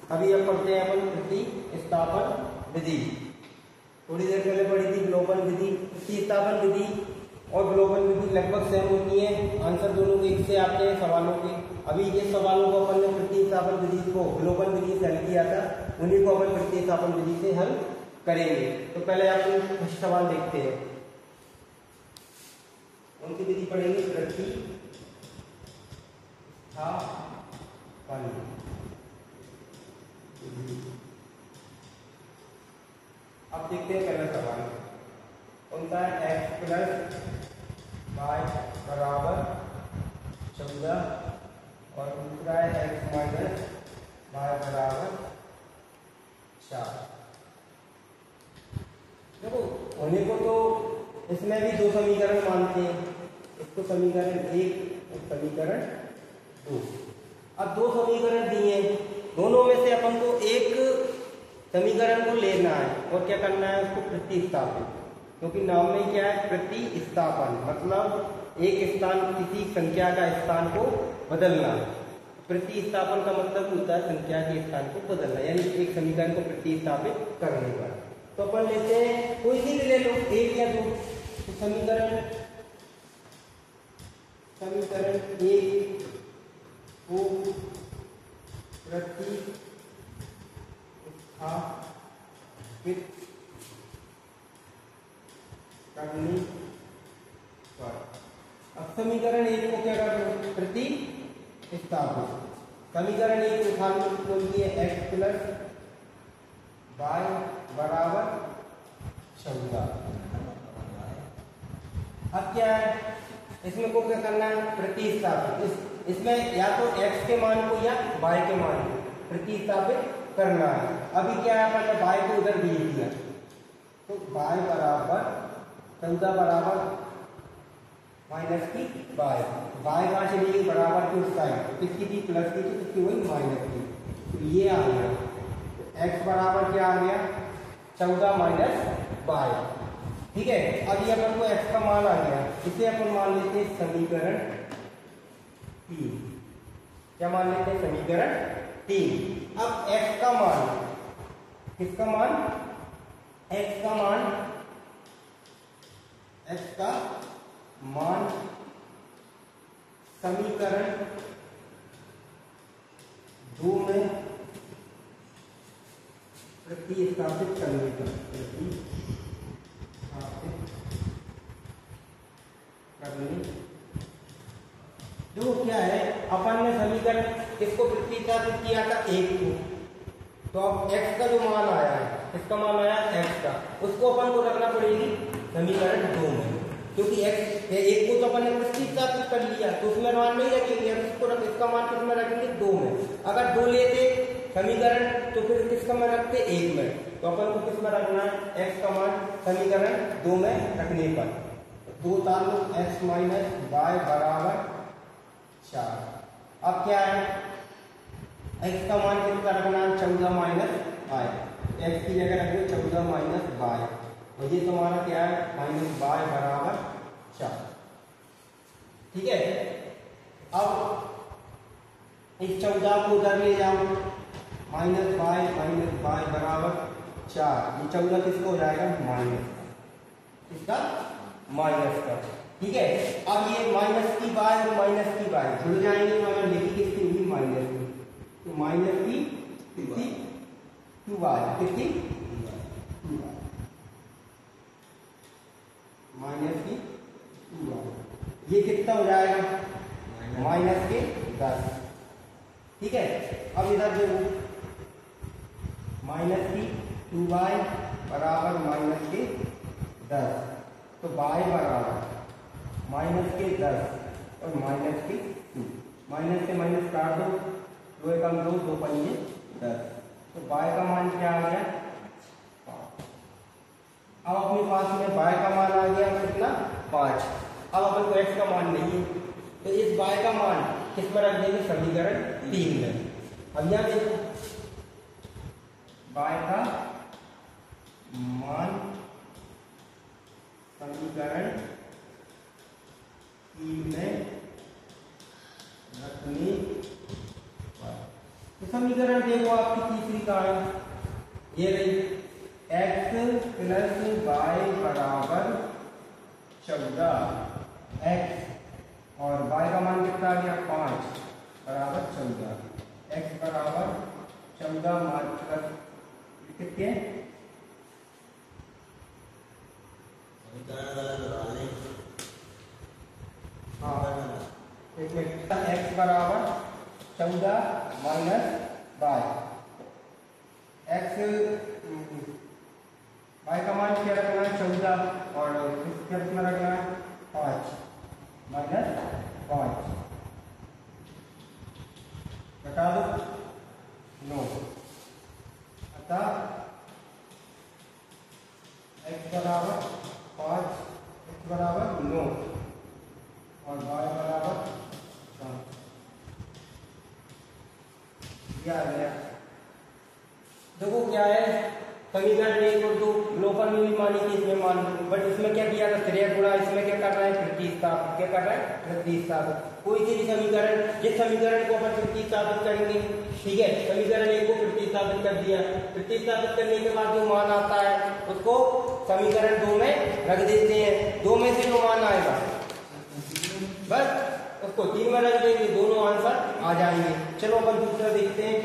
अभी अब पढ़ते हैं अपन प्रतिस्थापन विधि। थोड़ी देर पहले पढ़ी थी विलोपन विधि। प्रतिस्थापन विधि और विलोपन विधि लगभग सेम होती है, आंसर दोनों के एक से आते हैं सवालों के। अभी ये सवालों को अपन ने प्रतिस्थापन विधि को विलोपन विधि से हल किया था, उन्हीं को अपन प्रतिस्थापन विधि से हल करेंगे। तो पहले अपन कुछ सवाल देखते हैं, उनकी विधि पढ़ेंगे प्रतिस्थापन। अब देखते हैं पहला सवाल, उनका x प्लस वाई बराबर 14 और दूसरा है x माइनस वाई बराबर 4। देखो होने को तो इसमें भी दो समीकरण मानते हैं, इसको समीकरण 1 और समीकरण 2। अब दो समीकरण दिए, दोनों में से अपन को एक समीकरण को लेना है और क्या करना है, उसको प्रतिस्थापित, क्योंकि नाम में क्या है प्रतिस्थापन, मतलब एक स्थान किसी संख्या का स्थान को बदलना। प्रतिस्थापन का मतलब होता है संख्या के स्थान को बदलना, यानी एक समीकरण को प्रतिस्थापित करने पर। तो अपन लेते हैं कोई सी भी ले लो, एक या दो। तो समीकरण एक को प्रतिस्थापित करने पर, अब समीकरण एक को क्या करना, प्रतिस्थापित। समीकरण एक को उठाने की है x प्लस वाई बराबर 14। अब क्या है, इसमें को क्या करना है, प्रतिस्थापित। इसमें या तो x के मान को या y के मान को प्रतिस्थापित करना है। अभी क्या है, मतलब y को उधर भेज दिया, तो y बराबर 14 बराबर माइनस की y कहाँ चली गई, बराबर की उस साइड, किसकी थी, प्लस की थी, किसकी वही माइनस की, तो ये आ गया। तो x बराबर क्या आ गया, 14 माइनस y। ठीक है, अब ये अपन को x का मान आ गया, इसे अपन मान लेते हैं समीकरण 3। क्या मान लेते हैं, समीकरण 3। अब x का मान, किसका मान, x का मान समीकरण 2 में प्रतिस्थापित करने पर, जो क्या है, अपन ने समीकरण किसको प्रतिस्थापित किया था, एक को। तो अब x का जो मान आया है, इसका मान आया x का, उसको अपन को रखना पड़ेगी समीकरण 2 में, क्योंकि x एक को तो अपन ने प्रतिस्थापित कर लिया, तो उसमें मान नहीं रखेंगे, इसका मान किसमें रखेंगे, 2 में। अगर 2 लेते समीकरण तो फिर किसका में रखते, 1 में। तो अपन को किसमें रखना है, x का मान समीकरण 2 में रखने पर 2 ताल्लुक x माइनस वाई बराबर 4। अब क्या है, x का मान कितना रखना है, 14 माइनस वाई, x की जगह रख दो 14 माइनस वाई, और ये तुम्हारा क्या है, माइनस वाई बराबर 4। ठीक है, अब इस 14 को उधर ले जाओ, माइनस वाई बराबर 4। ये 14 किसको हो जाएगा, माइनस, इसका माइनस का। ठीक है, अब ये माइनस की वाई और माइनस की वाई जुड़ जाएंगे, अगर लिखी किसकी हुई, माइनस की, तो माइनस की कितनी, 2y, कितनी, 2y, माइनस की 2y, ये कितना हो जाएगा, माइनस के 10। ठीक है, अब इधर देखो, माइनस की 2y बराबर माइनस के 10, तो y बराबर माइनस के 10 और माइनस के 2, माइनस से माइनस काट दो, 2 कम 2, 2 पंजे 10, तो y का मान क्या आ गया, 5। अब अपने पास में y का मान आ गया कितना, 5। अब अपन को x का मान नहीं है, तो इस y का मान किस में रख देंगे, समीकरण 3 में। अब यहां देखो, y का मान समीकरण 3 में रखने पर तो समीकरण देखो आपकी तीसरी का है, ये रही x प्लस y बराबर 14, x और y का मान कितना आ गया 5 बराबर 14, x बराबर 14 माइनस कितने x बराबर 14 माइनस y, x y का मान क्या रखना है 14 और किसके में रखना है 5 माइनस 5, घटा दो 9, अतः x बराबर 5, x बराबर 9 और y बराबर 5, यह आ गया। देखो क्या है समीकरण 1 और 2 लोकल में भी मानी थी, इसमें मान लो, बट इसमें क्या किया था श्रेय गुणा, इसमें क्या कर रहा है प्रतिस्थापित, क्या कर रहा है प्रतिस्थापित। कोई सी भी समीकरण, जिस समीकरण को अपन प्रतिस्थापित करेंगे, ठीक है, समीकरण 1 को प्रतिस्थापित कर दिया, प्रतिस्थापित करने के बाद जो मान आता है उसको समीकरण 2 में रख देते हैं, 2 में से जो मान आएगा बस उसको 3 में रख देंगे, दोनों आंसर आ जाएंगे। चलो अपन दूसरा देखते हैं।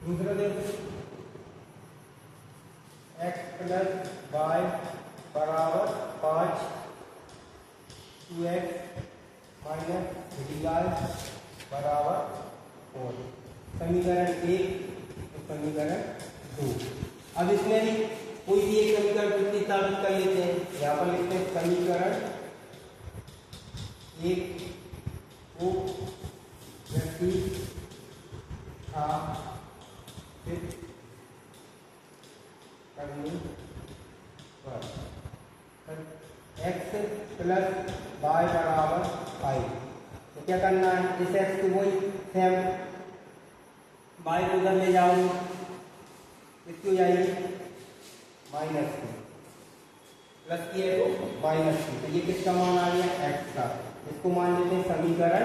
दूसरा देखो x प्लस वाई बराबर 5 2x माइनस 3y बराबर 4, समीकरण 1 समीकरण 2। अब इसमें भी कोई भी एक समीकरण प्रतिस्थापित कर लेते हैं, यहाँ पर लिखते हैं समीकरण 1 को x प्लस वाई बराबर 5, तो क्या करना है, इस x को वही सेम y को उधर ले जाओ, इसकी हो जाएगी माइनस की, प्लस की है तो माइनस की, तो ये किसका मान आ गया x का, इसको मान लेते हैं समीकरण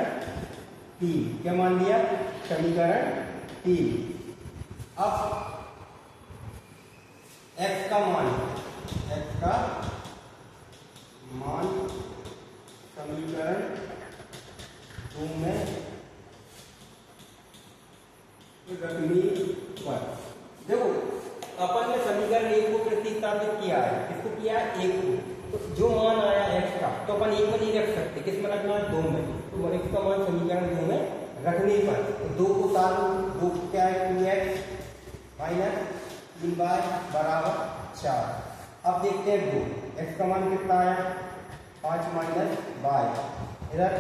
3, क्या मान लिया समीकरण 3। अब x का मान समीकरण 2 में रखनी पर, देखो अपन ने समीकरण 1 को प्रतिस्थापित किया है, इसको किया है 1 को, तो जो मान आया x का तो अपन 1 में नहीं रख सकते, किस में रखना है 2 में, तो x का मान समीकरण 2 में रखने पर, तो 2 को साथ 2 क्या है 2x माइनस 3y बराबर 4। अब देखते हैं 2, x का मान कितना आया 5 माइनस y, इधर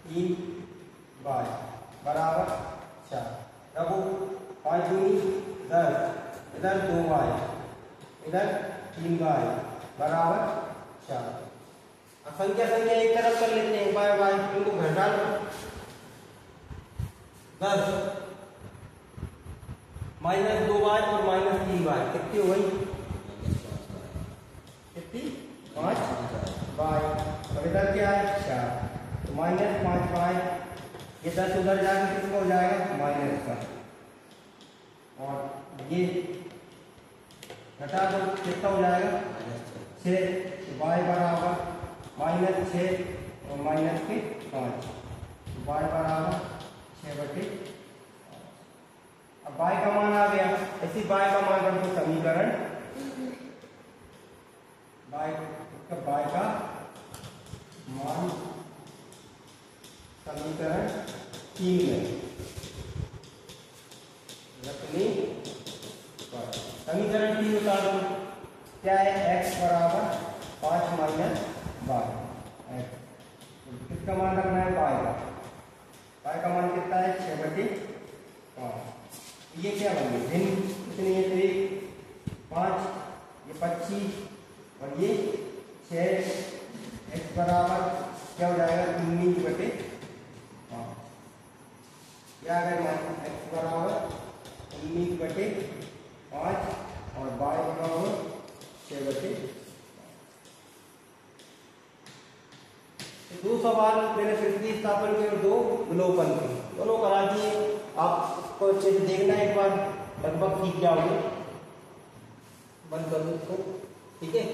3y बराबर 4, रखो 5 दूनी 10, इधर 2y, इधर 3y बराबर 4। अब संख्या एक तरफ कर लेते हैं, बाय बाय इनको घटा लो, 10 माइनस 2y और माइनस 3y कितनी हो गई, कितनी 5y, और इधर क्या है 4, तो माइनस 5y, ये 10 उधर जाएगा किसको हो जाएगा माइनस का, और ये घटा दो कितना हो जाएगा 6, तो y बराबर माइनस 6 और माइनस के 5, y बराबर 6/5। अब y का मान आ गया, इसी y का मान रखो समीकरण y का मान समीकरण 3 में रखने पर, समीकरण 3 उतार दो, क्या है x बराबर 5 माइनस y, किसका मान रखना है y का मान कितना है 6/5, ये क्या बन गई भिन्न, कितनी है 3 5, ये 25 और ये 6, x बराबर क्या हो जाएगा 19/5। क्या करेंगे x बराबर 19/5 और y बराबर 6/5। दो सवाल मैंने पृथ्वी स्थापन के और दो विलोपन के, दोनों करा दिए। आपको अच्छे से देखना एक बार, लगभग सीख जाओगे। बंद कर दो इसको, ठीक है।